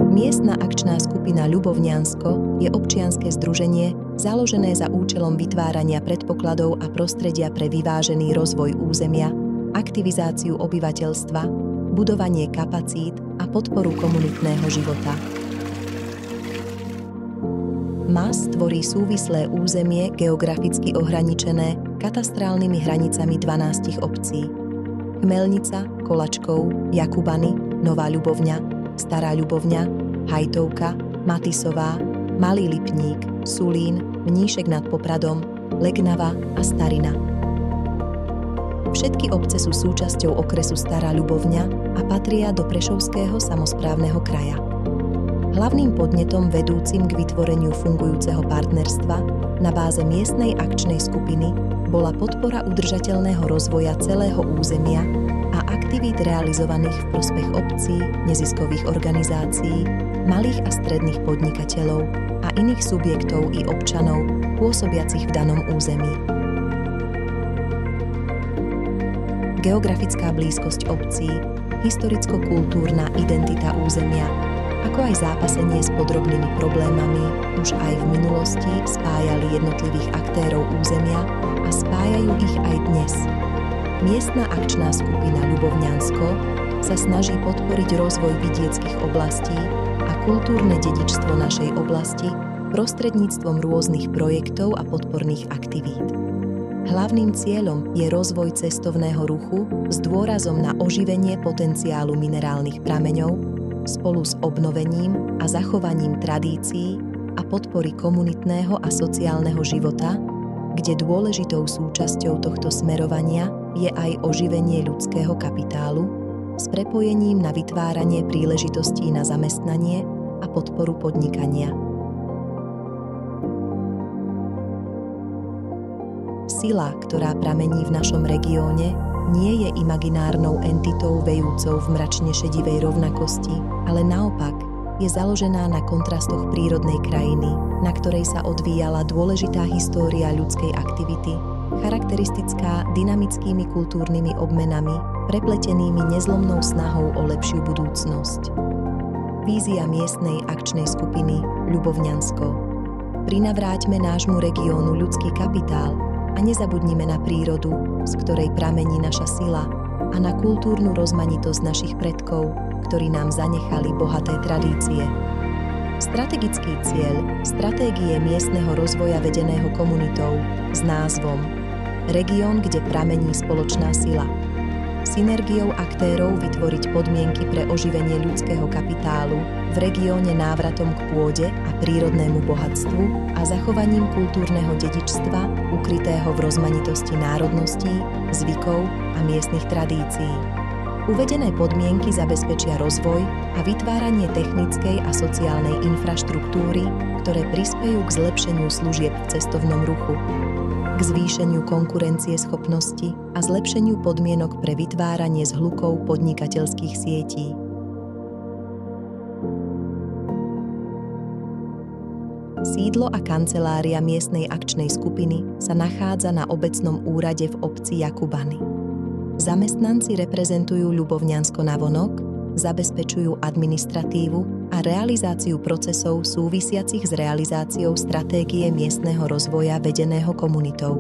Miestna akčná skupina Ľubovňansko je občianske združenie založené za účelom vytvárania predpokladov a prostredia pre vyvážený rozvoj územia, aktivizáciu obyvateľstva, budovanie kapacít a podporu komunitného života. MAS tvorí súvislé územie geograficky ohraničené katastrálnymi hranicami 12 obcí: Chmelnica, Kolačkov, Jakubany, Nová Ľubovňa, Stará Ľubovňa, Hajtovka, Matisová, Malý Lipník, Sulín, Mníšek nad Popradom, Legnava a Starina. Všetky obce sú súčasťou okresu Stará Ľubovňa a patria do Prešovského samosprávneho kraja. Hlavným podnetom vedúcim k vytvoreniu fungujúceho partnerstva na báze miestnej akčnej skupiny bola podpora udržateľného rozvoja celého územia a aktivít realizovaných v prospech obcí, neziskových organizácií, malých a stredných podnikateľov a iných subjektov i občanov pôsobiacich v danom území. Geografická blízkosť obcí, historicko-kultúrna identita územia, ako aj zápasenie s podrobnými problémami už aj v minulosti spájali jednotlivých aktérov územia a spájajú ich aj dnes. Miestna akčná skupina Ľubovňansko sa snaží podporiť rozvoj vidieckych oblastí a kultúrne dedičstvo našej oblasti prostredníctvom rôznych projektov a podporných aktivít. Hlavným cieľom je rozvoj cestovného ruchu s dôrazom na oživenie potenciálu minerálnych prameňov spolu s obnovením a zachovaním tradícií a podpory komunitného a sociálneho života, kde dôležitou súčasťou tohto smerovania je aj oživenie ľudského kapitálu s prepojením na vytváranie príležitostí na zamestnanie a podporu podnikania. Sila, ktorá pramení v našom regióne, nie je imaginárnou entitou vejúcou v mračne šedivej rovnakosti, ale naopak je založená na kontrastoch prírodnej krajiny, na ktorej sa odvíjala dôležitá história ľudskej aktivity, charakteristická dynamickými kultúrnymi obmenami, prepletenými nezlomnou snahou o lepšiu budúcnosť. Vízia miestnej akčnej skupiny Ľubovňansko. Prinavráťme nášmu regiónu ľudský kapitál a nezabudnime na prírodu, z ktorej pramení naša sila, a na kultúrnu rozmanitosť našich predkov, ktorí nám zanechali bohaté tradície. Strategický cieľ stratégie miestneho rozvoja vedeného komunitou s názvom Región, kde pramení spoločná sila. Synergiou aktérov vytvoriť podmienky pre oživenie ľudského kapitálu v regióne návratom k pôde a prírodnému bohatstvu a zachovaním kultúrneho dedičstva ukrytého v rozmanitosti národností, zvykov a miestnych tradícií. Uvedené podmienky zabezpečia rozvoj a vytváranie technickej a sociálnej infraštruktúry, ktoré prispejú k zlepšeniu služieb v cestovnom ruchu, k zvýšeniu konkurencieschopnosti a zlepšeniu podmienok pre vytváranie zhlukov podnikateľských sietí. Sídlo a kancelária miestnej akčnej skupiny sa nachádza na obecnom úrade v obci Jakubany. Zamestnanci reprezentujú Ľubovňansko navonok, zabezpečujú administratívu a realizáciu procesov súvisiacich s realizáciou stratégie miestneho rozvoja vedeného komunitou.